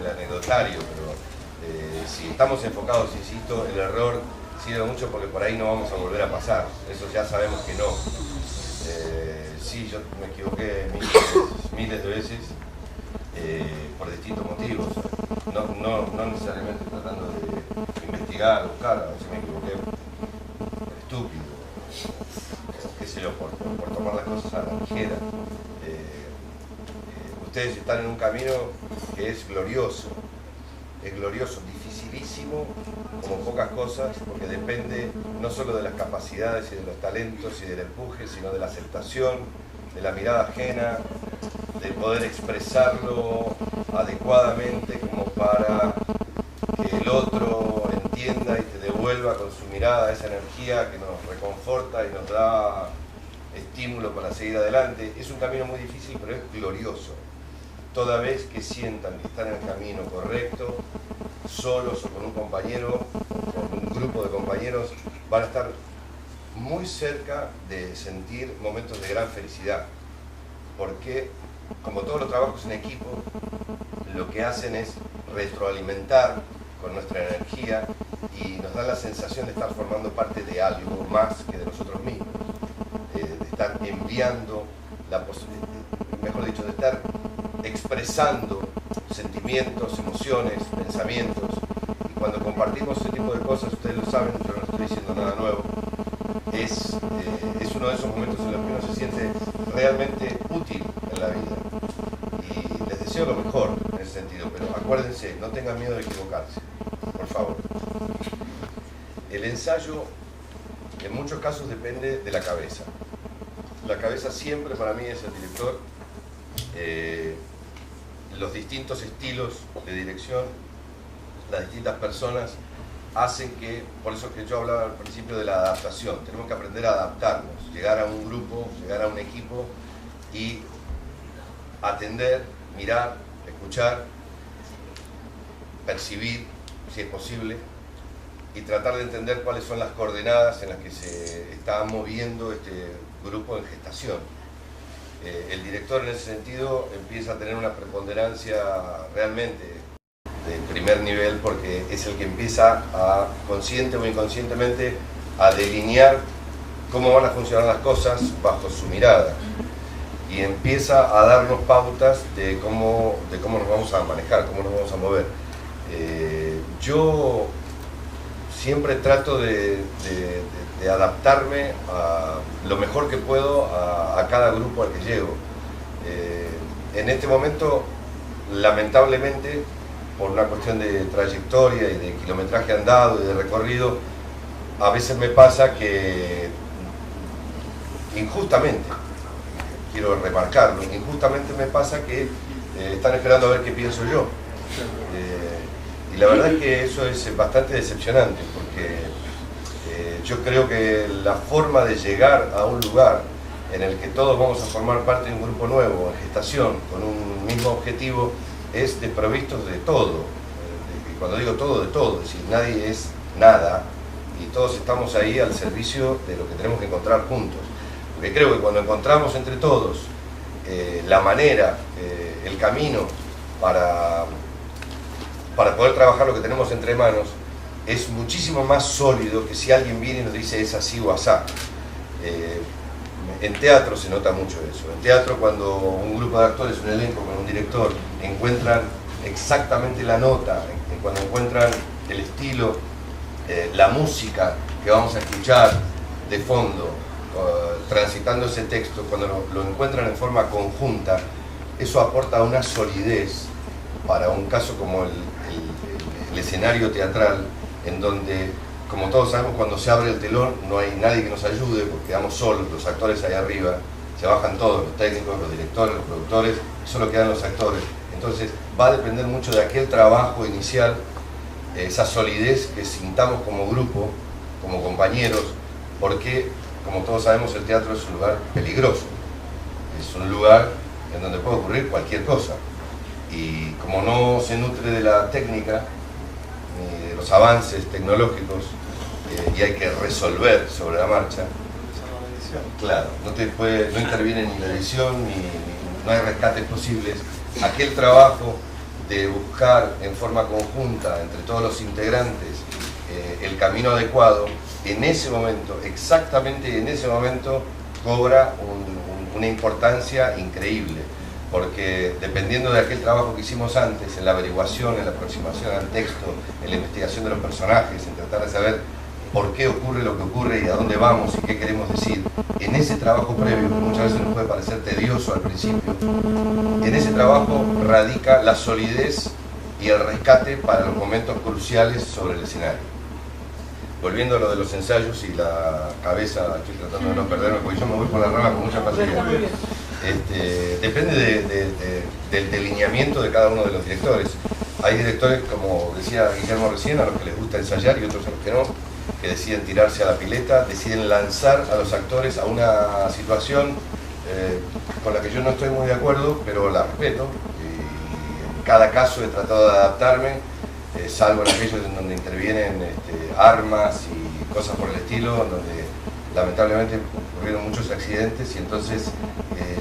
el anecdotario, pero si estamos enfocados, insisto, el error sirve mucho porque por ahí no vamos a volver a pasar, eso ya sabemos que no. Sí, yo me equivoqué miles de veces por distintos motivos, no necesariamente tratando de investigar, buscar, a veces me equivoqué por estúpido, qué sé yo, por tomar las cosas a la ligera. Ustedes están en un camino que es glorioso, dificilísimo como pocas cosas, porque depende no solo de las capacidades y de los talentos y del empuje, sino de la aceptación, de la mirada ajena, de poder expresarlo adecuadamente como para que el otro entienda y te devuelva con su mirada esa energía que nos reconforta y nos da estímulo para seguir adelante. Es un camino muy difícil, pero es glorioso. Toda vez que sientan que están en el camino correcto, solos o con un compañero, o con un grupo de compañeros, van a estar muy cerca de sentir momentos de gran felicidad. Porque, como todos los trabajos en equipo, lo que hacen es retroalimentar con nuestra energía y nos dan la sensación de estar formando parte de algo más que de nosotros mismos, de estar enviando la posibilidad, mejor dicho, de estar expresando sentimientos, emociones, pensamientos. Y cuando compartimos ese tipo de cosas, ustedes lo saben, yo no estoy diciendo nada nuevo, es uno de esos momentos en los que uno se siente realmente útil en la vida. Y les deseo lo mejor en ese sentido, pero acuérdense, no tengan miedo de equivocarse, por favor. El ensayo en muchos casos depende de la cabeza. La cabeza siempre para mí es el director. Los distintos estilos de dirección, las distintas personas hacen que, por eso que yo hablaba al principio de la adaptación, tenemos que aprender a adaptarnos, llegar a un grupo, llegar a un equipo y atender, mirar, escuchar, percibir, si es posible, y tratar de entender cuáles son las coordenadas en las que se está moviendo este grupo en gestación. El director en ese sentido empieza a tener una preponderancia realmente de primer nivel, porque es el que empieza a, consciente o inconscientemente, a delinear cómo van a funcionar las cosas bajo su mirada y empieza a darnos pautas de cómo nos vamos a manejar, cómo nos vamos a mover. Yo siempre trato de adaptarme a lo mejor que puedo a cada grupo al que llego. En este momento, lamentablemente, por una cuestión de trayectoria y de kilometraje andado y de recorrido, a veces me pasa que, injustamente, quiero remarcarlo, injustamente me pasa que están esperando a ver qué pienso yo. Y la verdad es que eso es bastante decepcionante, porque yo creo que la forma de llegar a un lugar en el que todos vamos a formar parte de un grupo nuevo, en gestación, con un mismo objetivo, es desprovistos de todo. Y cuando digo todo, de todo, es decir, nadie es nada y todos estamos ahí al servicio de lo que tenemos que encontrar juntos. Porque creo que cuando encontramos entre todos la manera, el camino para poder trabajar lo que tenemos entre manos, es muchísimo más sólido que si alguien viene y nos dice es así o asá. En teatro se nota mucho eso. En teatro, cuando un grupo de actores, un elenco con un director, encuentran exactamente la nota, cuando encuentran el estilo, la música que vamos a escuchar de fondo, transitando ese texto, cuando lo encuentran en forma conjunta, eso aporta una solidez para un caso como el escenario teatral, en donde, como todos sabemos, cuando se abre el telón no hay nadie que nos ayude porque quedamos solos, los actores ahí arriba, se bajan todos, los técnicos, los directores, los productores, solo quedan los actores. Entonces va a depender mucho de aquel trabajo inicial, esa solidez que sintamos como grupo, como compañeros, porque, como todos sabemos, el teatro es un lugar peligroso, es un lugar en donde puede ocurrir cualquier cosa. Y como no se nutre de la técnica, ni de los avances tecnológicos, y hay que resolver sobre la marcha, claro, no interviene ni la edición, no hay rescates posibles. Aquel trabajo de buscar en forma conjunta entre todos los integrantes el camino adecuado, en ese momento, exactamente en ese momento, cobra una importancia increíble, porque dependiendo de aquel trabajo que hicimos antes, en la averiguación, en la aproximación al texto, en la investigación de los personajes, en tratar de saber por qué ocurre lo que ocurre y a dónde vamos y qué queremos decir, en ese trabajo previo, que muchas veces nos puede parecer tedioso al principio, en ese trabajo radica la solidez y el rescate para los momentos cruciales sobre el escenario. Volviendo a lo de los ensayos y la cabeza, estoy tratando de no perderme porque yo me voy por la rama con mucha facilidad. Depende del delineamiento de cada uno de los directores. Hay directores, como decía Guillermo recién, a los que les gusta ensayar y otros a los que no, que deciden tirarse a la pileta, deciden lanzar a los actores a una situación con la que yo no estoy muy de acuerdo, pero la respeto. Y en cada caso he tratado de adaptarme, salvo en aquellos en donde intervienen armas y cosas por el estilo, donde lamentablemente ocurrieron muchos accidentes, y entonces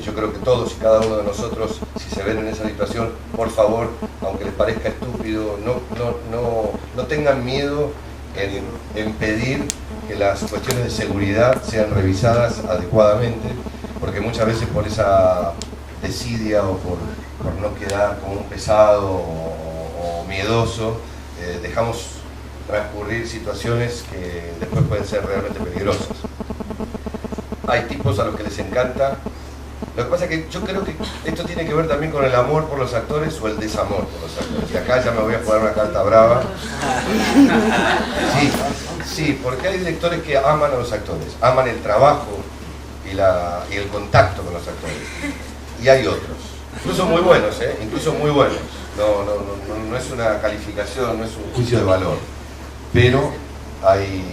yo creo que todos y cada uno de nosotros, si se ven en esa situación, por favor, aunque les parezca estúpido, no tengan miedo en pedir que las cuestiones de seguridad sean revisadas adecuadamente, porque muchas veces por esa desidia o por no quedar como un pesado o miedoso, dejamos transcurrir situaciones que después pueden ser realmente peligrosas. Hay tipos a los que les encanta. Lo que pasa es que yo creo que esto tiene que ver también con el amor por los actores o el desamor por los actores. Y acá ya me voy a jugar una carta brava. Sí, porque hay directores que aman a los actores, aman el trabajo y el contacto con los actores. Y hay otros, incluso muy buenos, incluso muy buenos. No es una calificación, no es un juicio de valor. Pero hay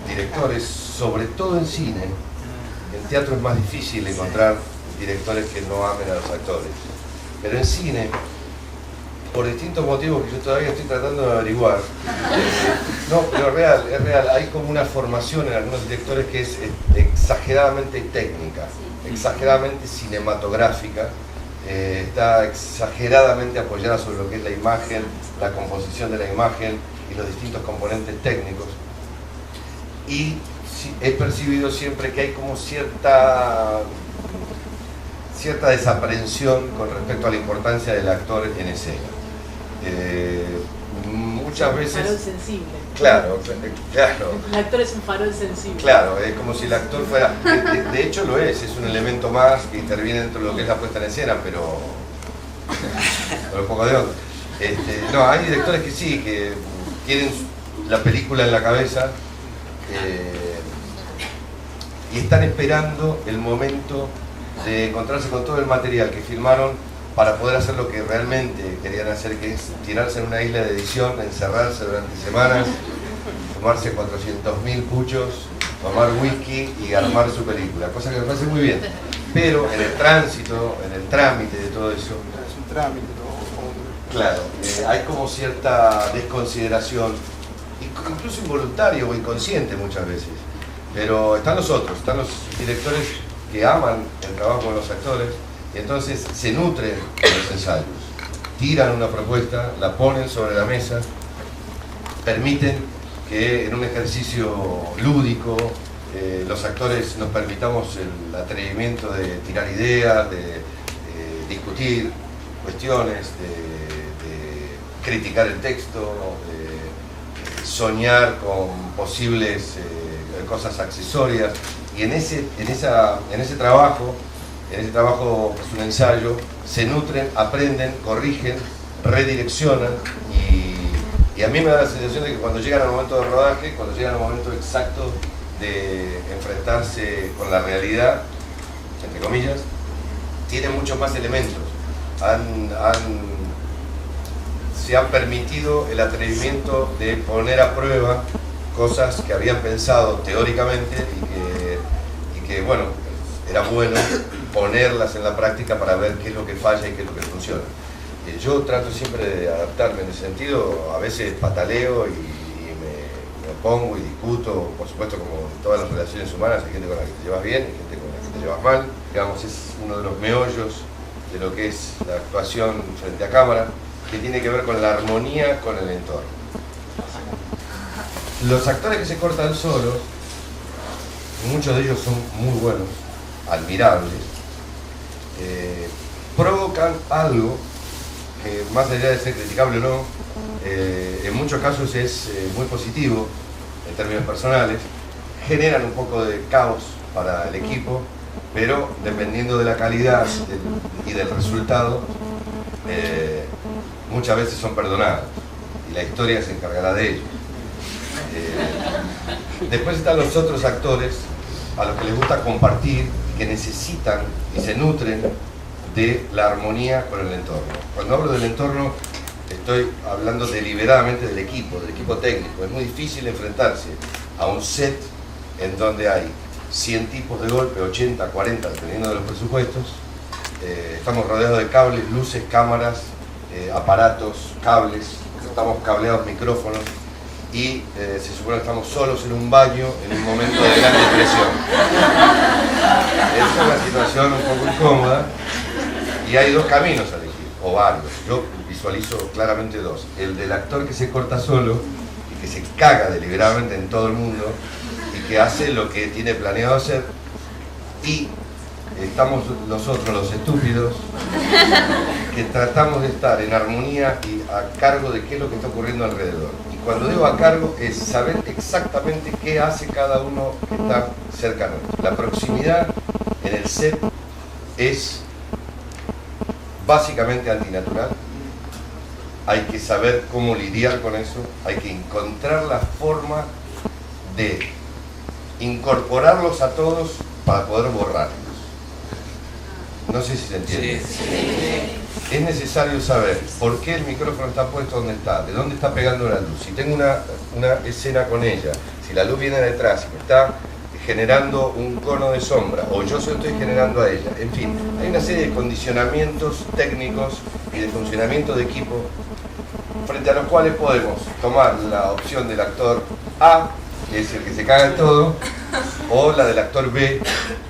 directores, sobre todo en cine, en teatro es más difícil encontrar directores que no amen a los actores. Pero en cine, por distintos motivos que yo todavía estoy tratando de averiguar, no, pero es real, hay como una formación en algunos directores que es exageradamente técnica, exageradamente cinematográfica, está exageradamente apoyada sobre lo que es la imagen, la composición de la imagen y los distintos componentes técnicos. Y he percibido siempre que hay como cierta desaprensión con respecto a la importancia del actor en escena. Muchas veces... Un farol sensible. Claro. El actor es un farol sensible. Claro, es como si el actor fuera... De hecho lo es un elemento más que interviene dentro de lo que es la puesta en escena, pero un poco de onda. No, hay directores que sí, que tienen la película en la cabeza y están esperando el momento de encontrarse con todo el material que filmaron para poder hacer lo que realmente querían hacer, que es tirarse en una isla de edición, encerrarse durante semanas, tomarse 400.000 puchos, tomar whisky y armar su película, cosa que me parece muy bien. Pero en el tránsito, en el trámite de todo eso, es un trámite, ¿no? Claro, hay como cierta desconsideración, incluso involuntario o inconsciente muchas veces. Pero están los otros, están los directores que aman el trabajo con los actores y entonces se nutren de los ensayos, tiran una propuesta, la ponen sobre la mesa, permiten que en un ejercicio lúdico los actores nos permitamos el atrevimiento de tirar ideas, de discutir cuestiones, de criticar el texto, de soñar con posibles cosas accesorias. Y en ese trabajo es un ensayo, se nutren, aprenden, corrigen, redireccionan y a mí me da la sensación de que cuando llegan al momento de rodaje, cuando llegan al momento exacto de enfrentarse con la realidad, entre comillas, tienen muchos más elementos. Se han permitido el atrevimiento de poner a prueba cosas que habían pensado teóricamente y que bueno, era bueno ponerlas en la práctica para ver qué es lo que falla y qué es lo que funciona. Yo trato siempre de adaptarme en ese sentido, a veces pataleo y me opongo y discuto, por supuesto como en todas las relaciones humanas, hay gente con la que te llevas bien y gente con la que te llevas mal. Digamos, es uno de los meollos de lo que es la actuación frente a cámara. que tiene que ver con la armonía con el entorno. Los actores que se cortan solos, muchos de ellos son muy buenos, admirables, provocan algo que, más allá de ser criticable o no, en muchos casos es muy positivo en términos personales, generan un poco de caos para el equipo, pero dependiendo de la calidad y del resultado, muchas veces son perdonados y la historia se encargará de ellos. Después están los otros actores a los que les gusta compartir, que necesitan y se nutren de la armonía con el entorno. Cuando hablo del entorno, estoy hablando deliberadamente del equipo técnico. Es muy difícil enfrentarse a un set en donde hay 100 tipos de golpe, 80, 40, dependiendo de los presupuestos. Estamos rodeados de cables, luces, cámaras, aparatos, cables, estamos cableados micrófonos y se supone que estamos solos en un baño en un momento de gran depresión. Es una situación un poco incómoda y hay dos caminos a elegir, o varios. Yo visualizo claramente dos. El del actor que se corta solo y que se caga deliberadamente en todo el mundo y que hace lo que tiene planeado hacer, y estamos nosotros los estúpidos que tratamos de estar en armonía y a cargo de qué es lo que está ocurriendo alrededor. Y cuando digo a cargo es saber exactamente qué hace cada uno que está cercano. La proximidad en el set es básicamente antinatural. Hay que saber cómo lidiar con eso, hay que encontrar la forma de incorporarlos a todos para poder borrarlos. No sé si se entiende. Sí. Es necesario saber por qué el micrófono está puesto donde está, de dónde está pegando la luz. Si tengo una escena con ella, si la luz viene detrás y me está generando un cono de sombra, o yo se lo estoy generando a ella. En fin, hay una serie de condicionamientos técnicos y de funcionamiento de equipo frente a los cuales podemos tomar la opción del actor A, que es el que se caga en todo, o la del actor B,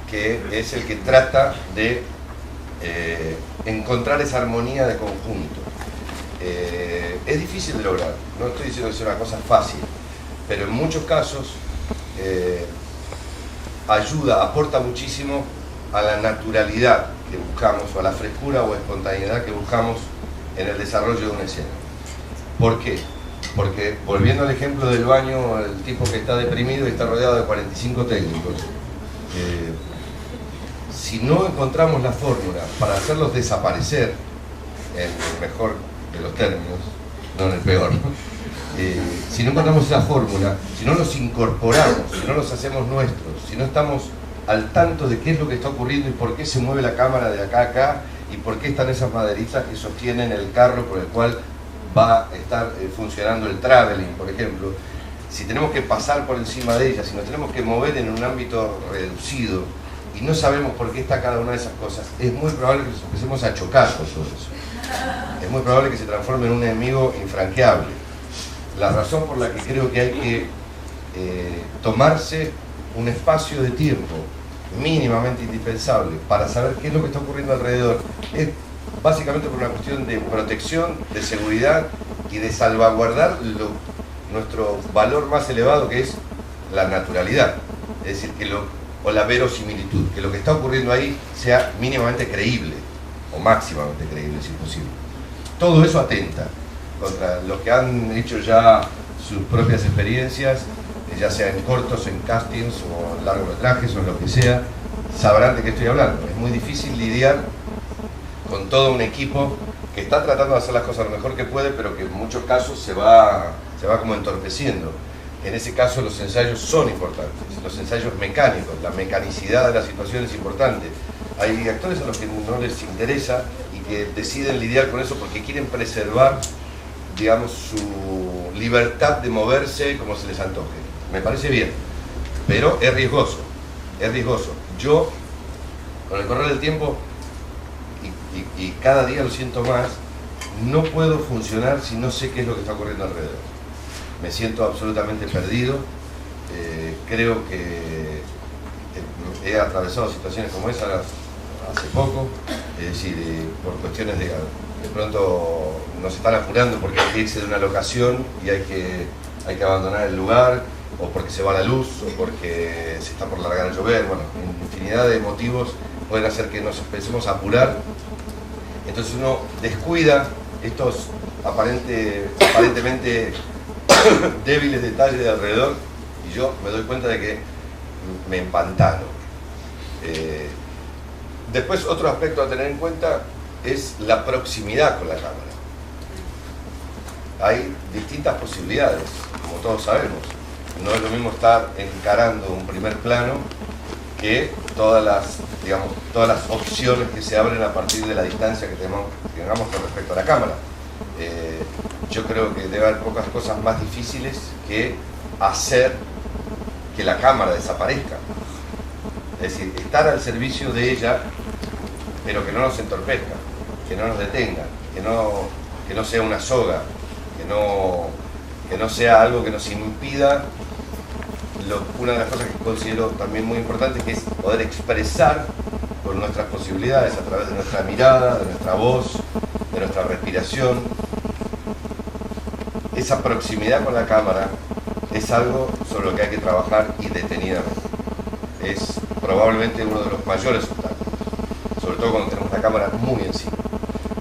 que es el que trata de encontrar esa armonía de conjunto. Es difícil de lograr, no estoy diciendo que sea una cosa fácil, pero en muchos casos aporta muchísimo a la naturalidad que buscamos, o a la frescura o espontaneidad que buscamos en el desarrollo de una escena. ¿Por qué? Porque, volviendo al ejemplo del baño, el tipo que está deprimido y está rodeado de 45 técnicos, si no encontramos la fórmula para hacerlos desaparecer, en el mejor de los términos, no en el peor, si no encontramos esa fórmula, si no los incorporamos, si no los hacemos nuestros, si no estamos al tanto de qué es lo que está ocurriendo y por qué se mueve la cámara de acá a acá y por qué están esas maderitas que sostienen el carro por el cual va a estar funcionando el traveling, por ejemplo, si tenemos que pasar por encima de ellas, si nos tenemos que mover en un ámbito reducido y no sabemos por qué está cada una de esas cosas, es muy probable que nos empecemos a chocar con todo eso. Es muy probable que se transforme en un enemigo infranqueable. La razón por la que creo que hay que tomarse un espacio de tiempo mínimamente indispensable para saber qué es lo que está ocurriendo alrededor es básicamente por una cuestión de protección, de seguridad y de salvaguardar nuestro valor más elevado, que es la naturalidad, es decir, o la verosimilitud, que lo que está ocurriendo ahí sea mínimamente creíble o máximamente creíble si es posible. Todo eso atenta contra los que han hecho ya sus propias experiencias, ya sea en cortos, en castings o en largometrajes o en lo que sea, sabrán de qué estoy hablando. Es muy difícil lidiar con todo un equipo que está tratando de hacer las cosas lo mejor que puede, pero que en muchos casos se va como entorpeciendo. En ese caso los ensayos son importantes, los ensayos mecánicos, la mecanicidad de la situación es importante. Hay actores a los que no les interesa y que deciden lidiar con eso porque quieren preservar, digamos, su libertad de moverse como se les antoje. Me parece bien, pero es riesgoso, es riesgoso. Yo, con el correr del tiempo, y cada día lo siento más, no puedo funcionar si no sé qué es lo que está ocurriendo alrededor. Me siento absolutamente perdido. Creo que he atravesado situaciones como esa hace poco, es decir, por cuestiones de de pronto nos están apurando porque hay que irse de una locación y hay que abandonar el lugar, o porque se va la luz, o porque se está por largar a llover. Bueno, infinidad de motivos pueden hacer que nos empecemos a apurar. Entonces uno descuida estos aparentemente débiles detalles de alrededor, y yo me doy cuenta de que me empantano. Después, otro aspecto a tener en cuenta es la proximidad con la cámara. Hay distintas posibilidades, como todos sabemos. No es lo mismo estar encarando un primer plano que todas las opciones que se abren a partir de la distancia que tengamos con respecto a la cámara. Yo creo que debe haber pocas cosas más difíciles que hacer que la cámara desaparezca. Es decir, estar al servicio de ella, pero que no nos entorpezca, que no nos detenga, que no sea una soga, que no sea algo que nos impida una de las cosas que considero también muy importante, que es poder expresar con nuestras posibilidades a través de nuestra mirada, de nuestra voz, de nuestra respiración. Esa proximidad con la cámara es algo sobre lo que hay que trabajar y detenidamente. Es probablemente uno de los mayores obstáculos, sobre todo cuando tenemos la cámara muy encima.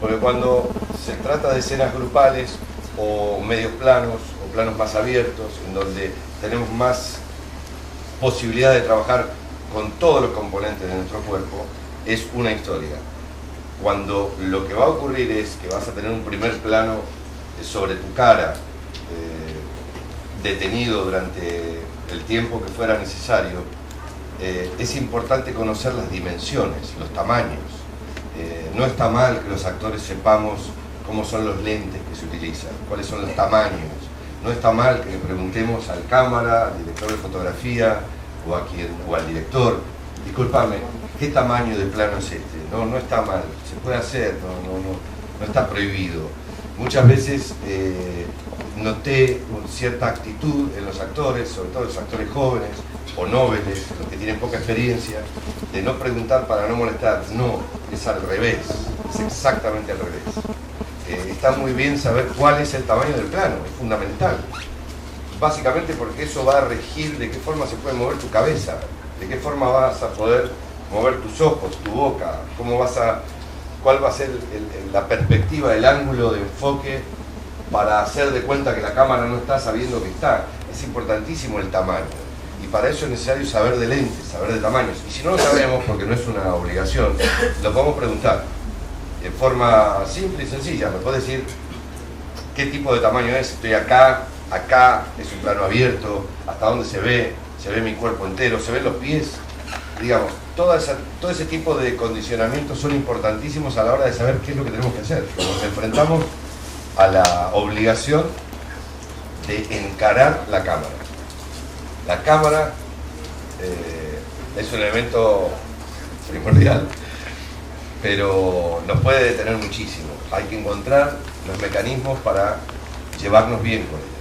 Porque cuando se trata de escenas grupales o medios planos o planos más abiertos, en donde tenemos más posibilidad de trabajar con todos los componentes de nuestro cuerpo, es una historia. Cuando lo que va a ocurrir es que vas a tener un primer plano sobre tu cara, detenido durante el tiempo que fuera necesario, es importante conocer las dimensiones, los tamaños. No está mal que los actores sepamos cómo son los lentes que se utilizan, cuáles son los tamaños. No está mal que le preguntemos al cámara, al director de fotografía o al director: discúlpame, ¿qué tamaño de plano es este? No está mal, se puede hacer, no está prohibido. Muchas veces noté cierta actitud en los actores, sobre todo los actores jóvenes o nobles, los que tienen poca experiencia, de no preguntar para no molestar. No, es al revés, es exactamente al revés. Está muy bien saber cuál es el tamaño del plano, es fundamental. Básicamente porque eso va a regir de qué forma se puede mover tu cabeza, de qué forma vas a poder mover tus ojos, tu boca, cuál va a ser la perspectiva, el ángulo de enfoque para hacer de cuenta que la cámara no está sabiendo que está. Es importantísimo el tamaño, y para eso es necesario saber de lentes, saber de tamaños. Y si no lo sabemos, porque no es una obligación, lo podemos preguntar de forma simple y sencilla. Me puedes decir qué tipo de tamaño es. Estoy acá, es un plano abierto, hasta dónde se ve mi cuerpo entero, se ven los pies. Digamos, todo ese tipo de condicionamientos son importantísimos a la hora de saber qué es lo que tenemos que hacer. Nos enfrentamos a la obligación de encarar la cámara. La cámara es un elemento primordial, pero nos puede detener muchísimo. Hay que encontrar los mecanismos para llevarnos bien con ella.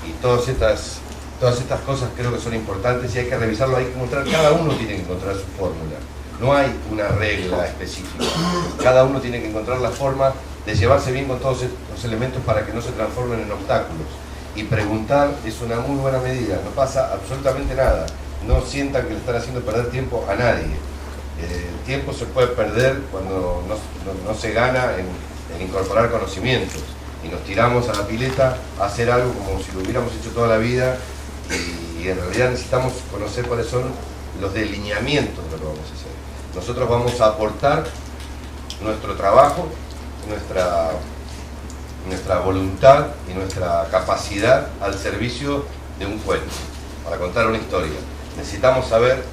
Y todas estas cosas creo que son importantes, y hay que revisarlo, hay que encontrar, cada uno tiene que encontrar su fórmula. No hay una regla específica. Cada uno tiene que encontrar la forma de llevarse bien con todos los elementos para que no se transformen en obstáculos. Y preguntar es una muy buena medida, no pasa absolutamente nada. No sientan que le están haciendo perder tiempo a nadie. El tiempo se puede perder cuando no se gana en incorporar conocimientos, y nos tiramos a la pileta a hacer algo como si lo hubiéramos hecho toda la vida, y en realidad necesitamos conocer cuáles son los delineamientos de lo que vamos a hacer. Nosotros vamos a aportar nuestro trabajo, nuestra voluntad y nuestra capacidad al servicio de un cuento, para contar una historia. Necesitamos saber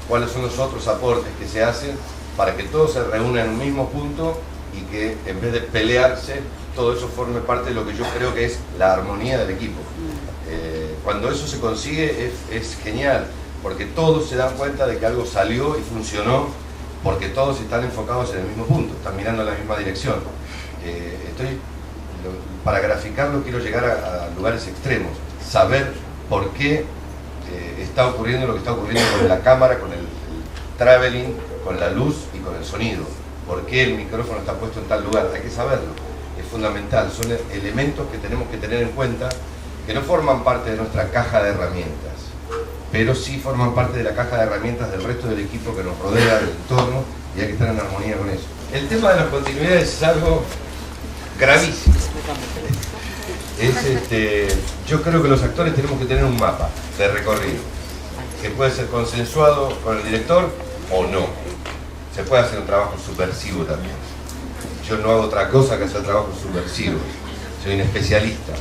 cuáles son los otros aportes que se hacen para que todo se reúna en un mismo punto, y que en vez de pelearse, todo eso forme parte de lo que yo creo que es la armonía del equipo. Cuando eso se consigue es genial, porque todos se dan cuenta de que algo salió y funcionó, porque todos están enfocados en el mismo punto, están mirando en la misma dirección. Para graficarlo quiero llegar a lugares extremos, saber por qué está ocurriendo lo que está ocurriendo con la cámara, con el traveling, con la luz y con el sonido. ¿Por qué el micrófono está puesto en tal lugar? Hay que saberlo, es fundamental, son elementos que tenemos que tener en cuenta, que no forman parte de nuestra caja de herramientas, pero sí forman parte de la caja de herramientas del resto del equipo que nos rodea, del entorno, y hay que estar en armonía con eso. El tema de las continuidades es algo gravísimo. Yo creo que los actores tenemos que tener un mapa de recorrido, que puede ser consensuado con el director o no. Se puede hacer un trabajo subversivo también. Yo no hago otra cosa que hacer trabajo subversivo. Soy un especialista.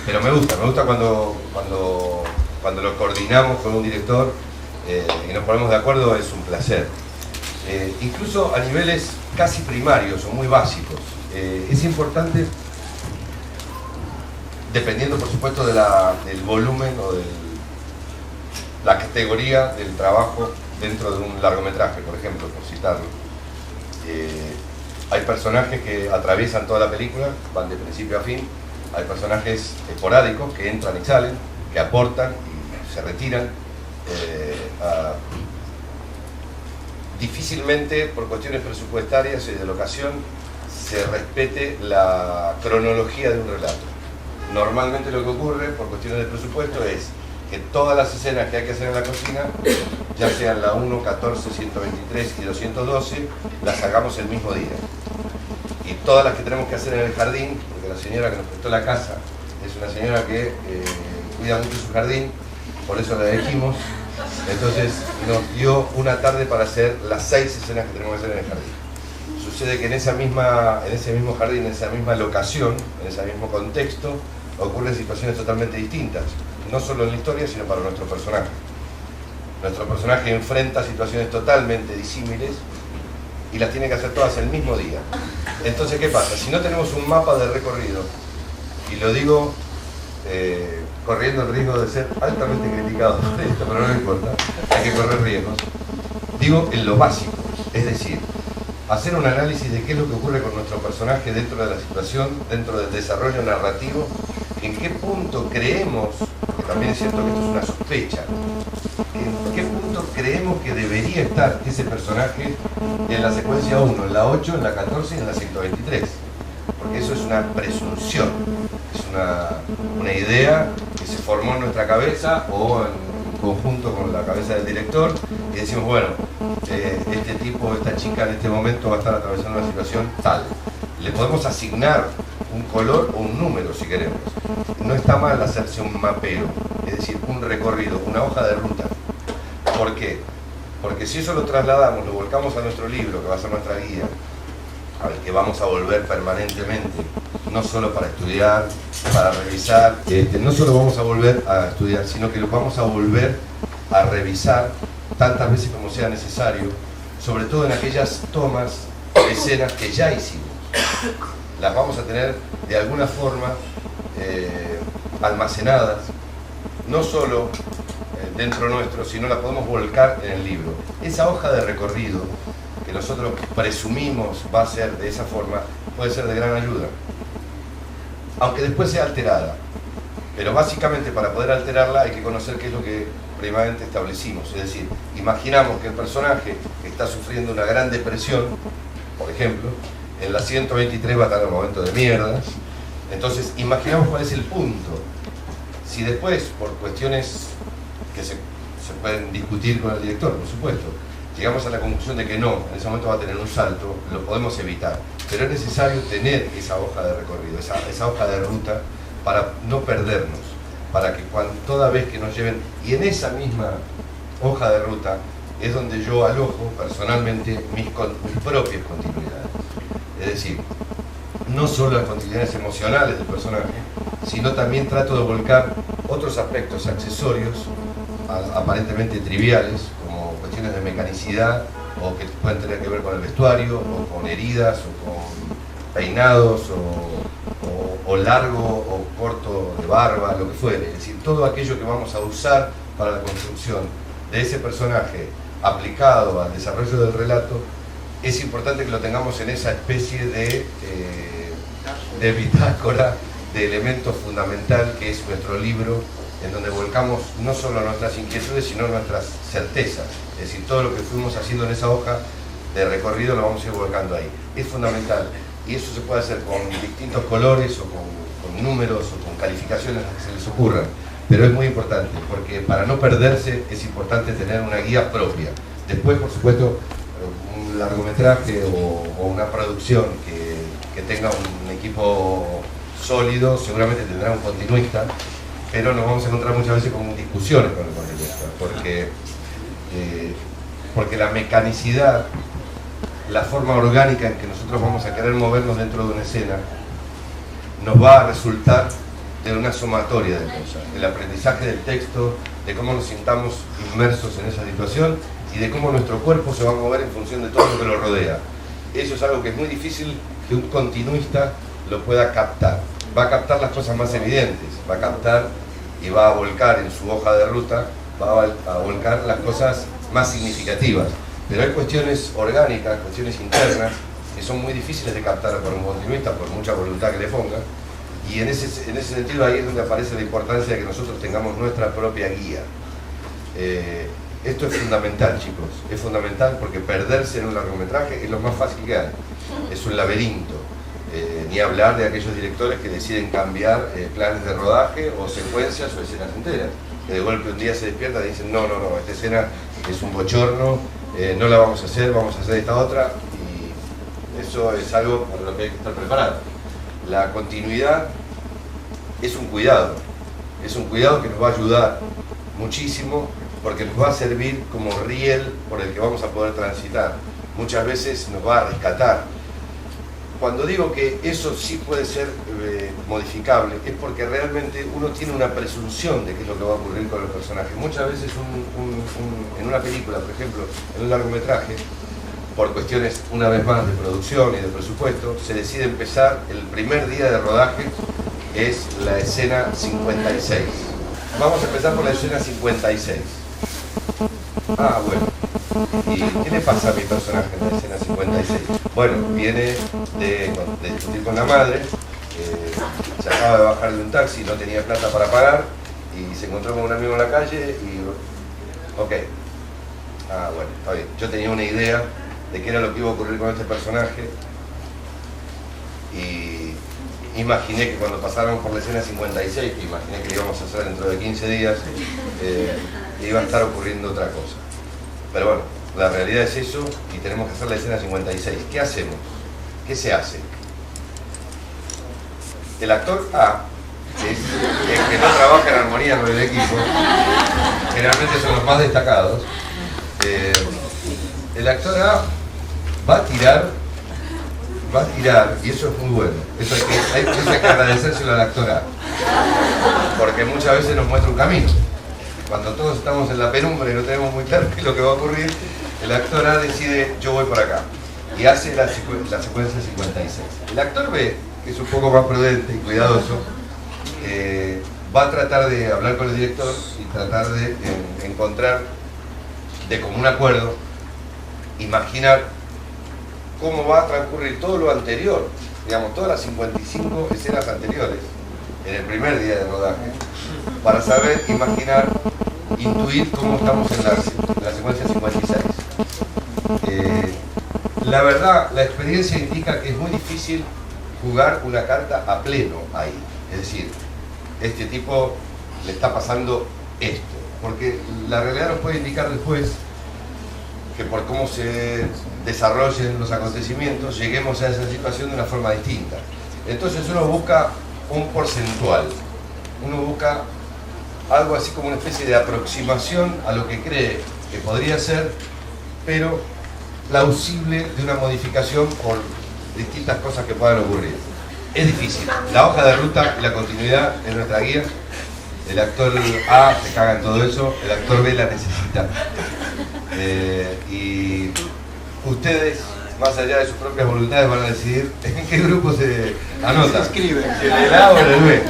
Pero me gusta cuando lo coordinamos con un director y nos ponemos de acuerdo, es un placer. Incluso a niveles casi primarios o muy básicos. Es importante, dependiendo por supuesto del volumen o de la categoría del trabajo dentro de un largometraje, por ejemplo, por citarlo. Hay personajes que atraviesan toda la película, van de principio a fin. Hay personajes esporádicos que entran y salen, que aportan y se retiran. Difícilmente, por cuestiones presupuestarias y de locación, se respete la cronología de un relato. Normalmente lo que ocurre, por cuestiones de presupuesto, es que todas las escenas que hay que hacer en la cocina, ya sean la 1, 14, 123 y 212, las hagamos el mismo día. Y todas las que tenemos que hacer en el jardín, porque la señora que nos prestó la casa es una señora que cuida mucho su jardín, por eso la elegimos. Entonces nos dio una tarde para hacer las 6 escenas que tenemos que hacer en el jardín. Sucede que en ese mismo jardín, en esa misma locación, en ese mismo contexto, ocurren situaciones totalmente distintas, no solo en la historia, sino para nuestro personaje. Nuestro personaje enfrenta situaciones totalmente disímiles y las tiene que hacer todas el mismo día. Entonces, ¿qué pasa? Si no tenemos un mapa de recorrido, y lo digo corriendo el riesgo de ser altamente criticado por esto, pero no importa, hay que correr riesgos, digo en lo básico, es decir, hacer un análisis de qué es lo que ocurre con nuestro personaje dentro de la situación, dentro del desarrollo narrativo, en qué punto creemos, que también es cierto que esto es una sospecha, en qué punto creemos que debería estar ese personaje en la secuencia 1, en la 8, en la 14 y en la 123. Porque eso es una presunción, es una idea que se formó en nuestra cabeza o en conjunto con la cabeza del director, y decimos, bueno, este tipo, esta chica en este momento va a estar atravesando una situación tal. Le podemos asignar un color o un número si queremos. No está mal hacerse un mapeo, es decir, un recorrido, una hoja de ruta. ¿Por qué? Porque si eso lo trasladamos, lo volcamos a nuestro libro, que va a ser nuestra guía, al que vamos a volver permanentemente, no solo para estudiar, para revisar, no solo vamos a volver a estudiar, sino que lo vamos a volver a revisar tantas veces como sea necesario, sobre todo en aquellas tomas, escenas que ya hicimos. Las vamos a tener de alguna forma almacenadas, no solo dentro nuestro, sino la podemos volcar en el libro. Esa hoja de recorrido que nosotros presumimos va a ser de esa forma, puede ser de gran ayuda, aunque después sea alterada, pero básicamente para poder alterarla hay que conocer qué es lo que primeramente establecimos, es decir, imaginamos que el personaje está sufriendo una gran depresión, por ejemplo, en la 123 va a estar en un momento de mierdas, entonces imaginamos cuál es el punto. Si después, por cuestiones que se pueden discutir con el director, por supuesto, llegamos a la conclusión de que no, en ese momento va a tener un salto, lo podemos evitar, pero es necesario tener esa hoja de recorrido, esa hoja de ruta para no perdernos, para que toda vez que nos lleven, y en esa misma hoja de ruta es donde yo alojo personalmente mis propias continuidades, es decir, no solo las continuidades emocionales del personaje, sino también trato de volcar otros aspectos accesorios, aparentemente triviales, como cuestiones de mecanicidad, o que pueden tener que ver con el vestuario, o con heridas, o con peinados, o largo o corto de barba, lo que fuere. Es decir, todo aquello que vamos a usar para la construcción de ese personaje aplicado al desarrollo del relato, es importante que lo tengamos en esa especie de bitácora, de elemento fundamental que es nuestro libro, en donde volcamos no solo nuestras inquietudes, sino nuestras certezas. Es decir, todo lo que fuimos haciendo en esa hoja de recorrido lo vamos a ir volcando ahí. Es fundamental. Y eso se puede hacer con distintos colores o con números o con calificaciones que se les ocurran. Pero es muy importante, porque para no perderse es importante tener una guía propia. Después, por supuesto, un largometraje o una producción que tenga un equipo sólido seguramente tendrá un continuista, pero nos vamos a encontrar muchas veces con discusiones con el continuista, porque la mecanicidad, la forma orgánica en que nosotros vamos a querer movernos dentro de una escena nos va a resultar de una sumatoria de cosas, el aprendizaje del texto, de cómo nos sintamos inmersos en esa situación y de cómo nuestro cuerpo se va a mover en función de todo lo que lo rodea. Eso es algo que es muy difícil que un continuista lo pueda captar. Va a captar las cosas más evidentes, va a captar y va a volcar en su hoja de ruta, va a volcar las cosas más significativas. Pero hay cuestiones orgánicas, cuestiones internas, que son muy difíciles de captar por un continuista, por mucha voluntad que le ponga. Y en ese sentido ahí es donde aparece la importancia de que nosotros tengamos nuestra propia guía. Esto es fundamental, chicos, es fundamental porque perderse en un largometraje es lo más fácil que hay. Es un laberinto. Ni hablar de aquellos directores que deciden cambiar planes de rodaje o secuencias o escenas enteras. Que de golpe un día se despiertan y dicen no, esta escena es un bochorno, no la vamos a hacer esta otra, y eso es algo para lo que hay que estar preparado. La continuidad es un cuidado que nos va a ayudar muchísimo porque nos va a servir como riel por el que vamos a poder transitar. Muchas veces nos va a rescatar. Cuando digo que eso sí puede ser modificable, es porque realmente uno tiene una presunción de qué es lo que va a ocurrir con los personajes. Muchas veces en una película, por ejemplo, en un largometraje, por cuestiones, una vez más, de producción y de presupuesto, se decide empezar el primer día de rodaje, es la escena 56. Vamos a empezar por la escena 56. Ah, bueno. ¿Y qué le pasa a mi personaje en la escena 56? Bueno, viene de discutir con la madre, se acaba de bajar de un taxi, no tenía plata para pagar, y se encontró con un amigo en la calle y... Ok. Ah, bueno, está bien. Yo tenía una idea de qué era lo que iba a ocurrir con este personaje y imaginé que cuando pasáramos por la escena 56, que imaginé que lo íbamos a hacer dentro de 15 días, iba a estar ocurriendo otra cosa. Pero bueno, la realidad es eso y tenemos que hacer la escena 56. ¿Qué hacemos? ¿Qué se hace? El actor A, que es el que no trabaja en armonía con el equipo, generalmente son los más destacados, el actor A va a tirar, y eso es muy bueno. Eso hay que agradecérselo al actor A, porque muchas veces nos muestra un camino. Cuando todos estamos en la penumbra y no tenemos muy claro qué es lo que va a ocurrir, el actor A decide, yo voy por acá, y hace la secuencia 56. El actor B, que es un poco más prudente y cuidadoso, va a tratar de hablar con el director y tratar de encontrar de común acuerdo, imaginar cómo va a transcurrir todo lo anterior, digamos, todas las 55 escenas anteriores en el primer día de rodaje, para saber, imaginar, intuir cómo estamos en la secuencia 56. La verdad, la experiencia indica que es muy difícil jugar una carta a pleno ahí, es decir, este tipo le está pasando esto, porque la realidad nos puede indicar después que por cómo se desarrollen los acontecimientos lleguemos a esa situación de una forma distinta. Entonces uno busca un porcentual, uno busca algo así como una especie de aproximación a lo que cree que podría ser, pero plausible de una modificación por distintas cosas que puedan ocurrir. Es difícil. La hoja de ruta y la continuidad es nuestra guía. El actor A se caga en todo eso, el actor B la necesita. Y ustedes, más allá de sus propias voluntades, van a decidir en qué grupo se anota. Se inscribe. Si en el A o en el B.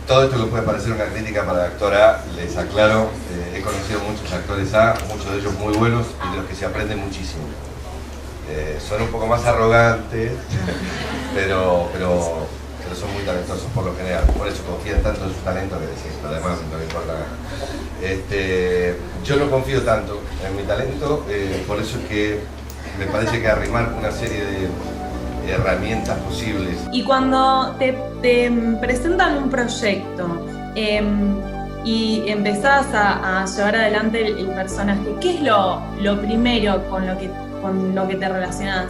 Todo esto que puede parecer una crítica para el actor A, les aclaro, he conocido muchos actores A, muchos de ellos muy buenos y de los que se aprende muchísimo. Son un poco más arrogantes, pero pero son muy talentosos por lo general. Por eso confían tanto en su talento que decís, lo demás no me importa nada. Yo no confío tanto en mi talento, por eso es que me parece que arrimar una serie de herramientas posibles. Y cuando te presentan un proyecto y empezás a llevar adelante el personaje, ¿qué es lo primero con lo que te relacionás?